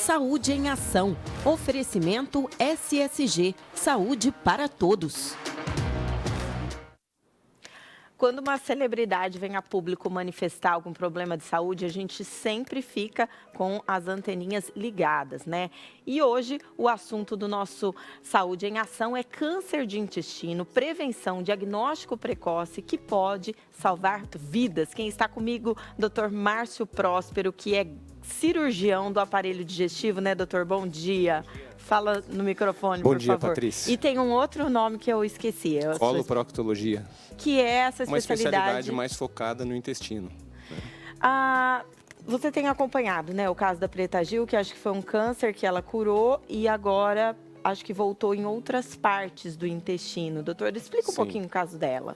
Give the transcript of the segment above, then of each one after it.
Saúde em Ação. Oferecimento SSG. Saúde para todos. Quando uma celebridade vem a público manifestar algum problema de saúde, a gente sempre fica com as anteninhas ligadas, né? E hoje o assunto do nosso Saúde em Ação é câncer de intestino, prevenção, diagnóstico precoce que pode salvar vidas. Quem está comigo, Dr. Márcio Próspero, que é cirurgião do aparelho digestivo, né, doutor? Bom dia. Fala no microfone, por favor. Bom dia, Patrícia. E tem um outro nome que eu esqueci. Coloproctologia. Que é essa Uma especialidade mais focada no intestino. Você tem acompanhado, né, o caso da Preta Gil, que acho que foi um câncer que ela curou e agora acho que voltou em outras partes do intestino. Doutor, explica um pouquinho o caso dela.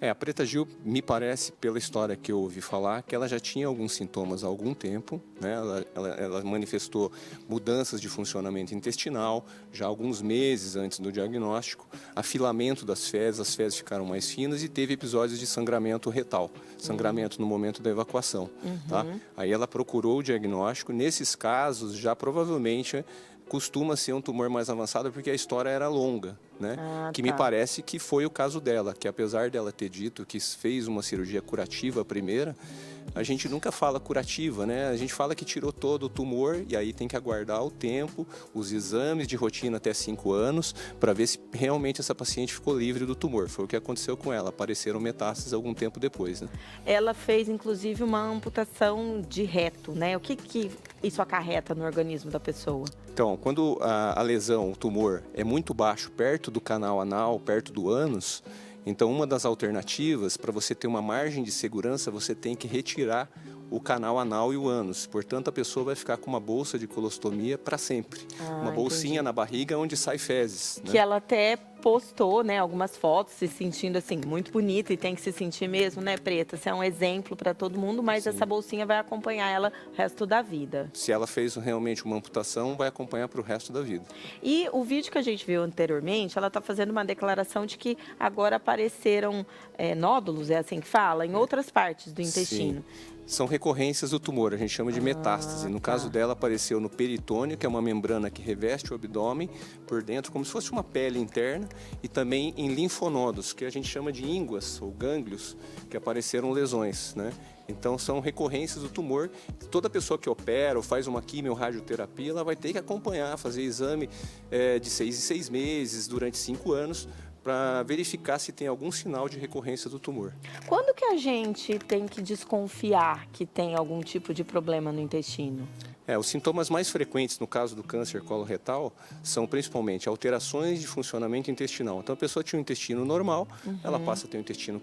A Preta Gil, me parece, pela história que eu ouvi falar, que ela já tinha alguns sintomas há algum tempo, né? Ela manifestou mudanças de funcionamento intestinal já há alguns meses antes do diagnóstico, afilamento das fezes, as fezes ficaram mais finas e teve episódios de sangramento retal, sangramento no momento da evacuação. Tá? Aí ela procurou o diagnóstico, nesses casos já provavelmente costuma ser um tumor mais avançado porque a história era longa, né? Me parece que foi o caso dela, que apesar dela ter dito que fez uma cirurgia curativa primeira, a gente nunca fala curativa, né? A gente fala que tirou todo o tumor e aí tem que aguardar o tempo, os exames de rotina até 5 anos, para ver se realmente essa paciente ficou livre do tumor. Foi o que aconteceu com ela, apareceram metástases algum tempo depois, né? Ela fez, inclusive, uma amputação de reto, né? O que isso acarreta no organismo da pessoa? Então, quando a lesão, o tumor, é muito baixo, perto do canal anal, perto do ânus, então uma das alternativas, para você ter uma margem de segurança, você tem que retirar o canal anal e o ânus. Portanto, a pessoa vai ficar com uma bolsa de colostomia para sempre. Uma bolsinha na barriga onde sai fezes. Que ela até postou, né, algumas fotos se sentindo assim, muito bonita e tem que se sentir mesmo, né, Preta? Você é um exemplo para todo mundo, mas essa bolsinha vai acompanhar ela o resto da vida. Se ela fez realmente uma amputação, vai acompanhar para o resto da vida. E o vídeo que a gente viu anteriormente, ela está fazendo uma declaração de que agora apareceram nódulos, é assim que fala, em outras partes do intestino. Sim. São recorrências do tumor, a gente chama de metástase. No caso dela, apareceu no peritônio, que é uma membrana que reveste o abdômen por dentro, como se fosse uma pele interna, e também em linfonodos, que a gente chama de ínguas ou gânglios, que apareceram lesões, né? Então, são recorrências do tumor. Toda pessoa que opera ou faz uma quimio ou radioterapia, ela vai ter que acompanhar, fazer exame de 6 em 6 meses, durante 5 anos, para verificar se tem algum sinal de recorrência do tumor. Quando que a gente tem que desconfiar que tem algum tipo de problema no intestino? Os sintomas mais frequentes no caso do câncer coloretal são principalmente alterações de funcionamento intestinal. Então a pessoa tinha um intestino normal, ela passa a ter o intestino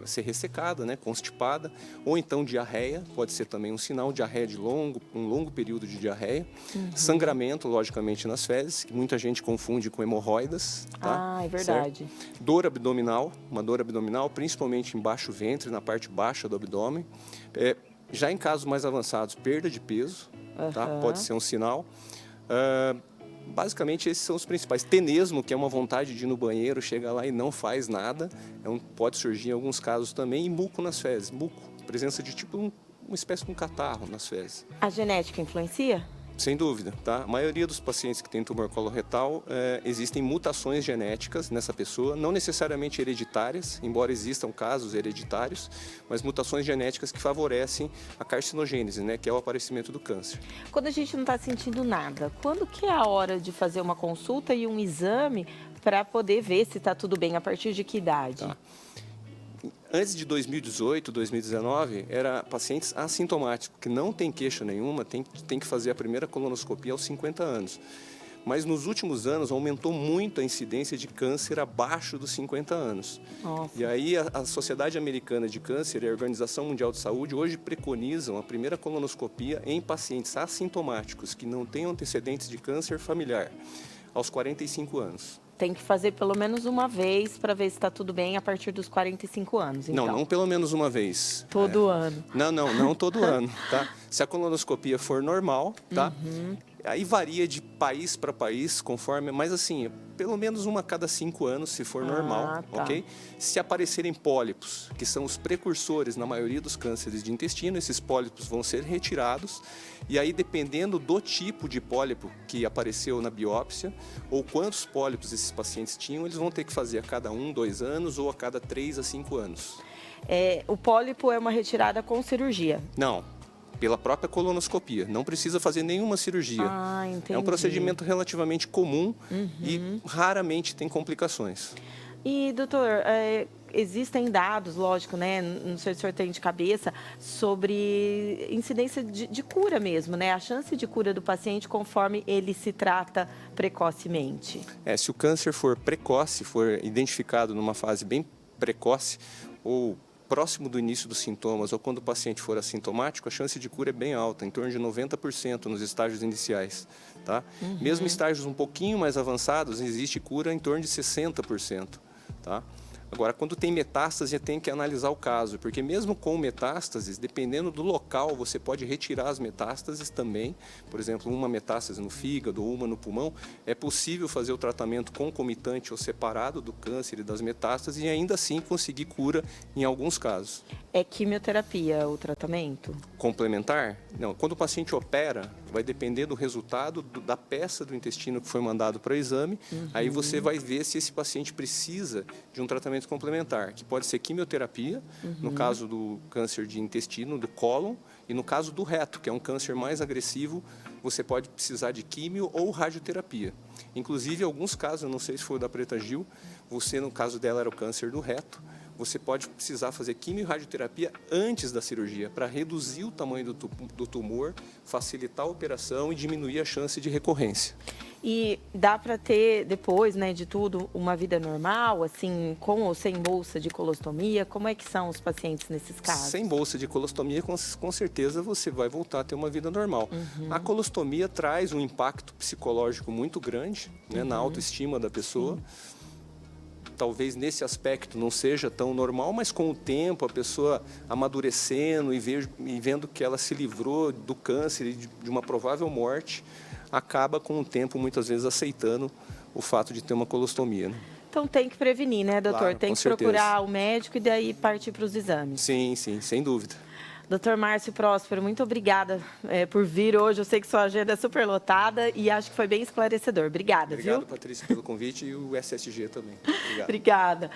ser ressecada, né, constipada, ou então diarreia, pode ser também um sinal, diarreia de um longo período de diarreia, sangramento, logicamente, nas fezes, que muita gente confunde com hemorroidas. Tá? É verdade. Certo? Dor abdominal, uma dor abdominal, principalmente embaixo do ventre, na parte baixa do abdômen. Já em casos mais avançados, perda de peso, tá? Pode ser um sinal. Basicamente, esses são os principais. Tenesmo, que é uma vontade de ir no banheiro, chega lá e não faz nada. Pode surgir em alguns casos também. E muco nas fezes. Muco, presença de tipo uma espécie de um catarro nas fezes. A genética influencia? Sem dúvida, tá? A maioria dos pacientes que têm tumor coloretal, existem mutações genéticas nessa pessoa, não necessariamente hereditárias, embora existam casos hereditários, mas mutações genéticas que favorecem a carcinogênese, né? Que é o aparecimento do câncer. Quando a gente não está sentindo nada, quando que é a hora de fazer uma consulta e um exame para poder ver se está tudo bem? A partir de que idade? Tá. Antes de 2018, 2019, era pacientes assintomáticos, que não tem queixa nenhuma, tem que fazer a primeira colonoscopia aos 50 anos. Mas nos últimos anos aumentou muito a incidência de câncer abaixo dos 50 anos. Nossa. E aí a Sociedade Americana de Câncer e a Organização Mundial de Saúde hoje preconizam a primeira colonoscopia em pacientes assintomáticos que não têm antecedentes de câncer familiar, aos 45 anos. Tem que fazer pelo menos uma vez para ver se está tudo bem a partir dos 45 anos. Então. Não pelo menos uma vez. Todo ano. Não todo ano, tá? Se a colonoscopia for normal, tá? Aí varia de país para país, conforme, mas assim, pelo menos uma a cada 5 anos, se for normal, tá. ok? Se aparecerem pólipos, que são os precursores na maioria dos cânceres de intestino, esses pólipos vão ser retirados. E aí, dependendo do tipo de pólipo que apareceu na biópsia, ou quantos pólipos esses pacientes tinham, eles vão ter que fazer a cada 1, 2 anos ou a cada 3 a 5 anos. O pólipo é uma retirada com cirurgia? Não, pela própria colonoscopia. Não precisa fazer nenhuma cirurgia. Ah, entendi. É um procedimento relativamente comum e raramente tem complicações. E, doutor, existem dados, lógico, né? Não sei se o senhor tem de cabeça, sobre incidência de cura mesmo, né? A chance de cura do paciente conforme ele se trata precocemente. Se o câncer for precoce, for identificado numa fase bem precoce, ou próximo do início dos sintomas, ou quando o paciente for assintomático, a chance de cura é bem alta, em torno de 90% nos estágios iniciais. Tá? Mesmo em estágios um pouquinho mais avançados, existe cura em torno de 60%. Tá? Agora, quando tem metástase, tem que analisar o caso, porque mesmo com metástases, dependendo do local, você pode retirar as metástases também. Por exemplo, uma metástase no fígado ou uma no pulmão, é possível fazer o tratamento concomitante ou separado do câncer e das metástases e ainda assim conseguir cura em alguns casos. É quimioterapia o tratamento? Complementar? Não. Quando o paciente opera, vai depender do resultado da peça do intestino que foi mandado para o exame. Aí você vai ver se esse paciente precisa de um tratamento complementar, que pode ser quimioterapia, no caso do câncer de intestino, do cólon, e no caso do reto, que é um câncer mais agressivo, você pode precisar de químio ou radioterapia. Inclusive, em alguns casos, eu não sei se foi o da Preta Gil, você, no caso dela, era o câncer do reto, você pode precisar fazer quimio e radioterapia antes da cirurgia, para reduzir o tamanho do tumor, facilitar a operação e diminuir a chance de recorrência. E dá para ter, depois, né, de tudo, uma vida normal, assim, com ou sem bolsa de colostomia? Como é que são os pacientes nesses casos? Sem bolsa de colostomia, com certeza você vai voltar a ter uma vida normal. A colostomia traz um impacto psicológico muito grande, né, na autoestima da pessoa. Talvez nesse aspecto não seja tão normal, mas com o tempo, a pessoa amadurecendo e vendo que ela se livrou do câncer e de uma provável morte, acaba com o tempo muitas vezes aceitando o fato de ter uma colostomia. Né? Então tem que prevenir, né, doutor? Claro, tem que procurar o médico e daí partir para os exames. Sim, sem dúvida. Doutor Márcio Próspero, muito obrigada por vir hoje. Eu sei que sua agenda é super lotada e acho que foi bem esclarecedor. Obrigada, Obrigado, viu? Patrícia, pelo convite e o SSG também. Obrigado. Obrigada.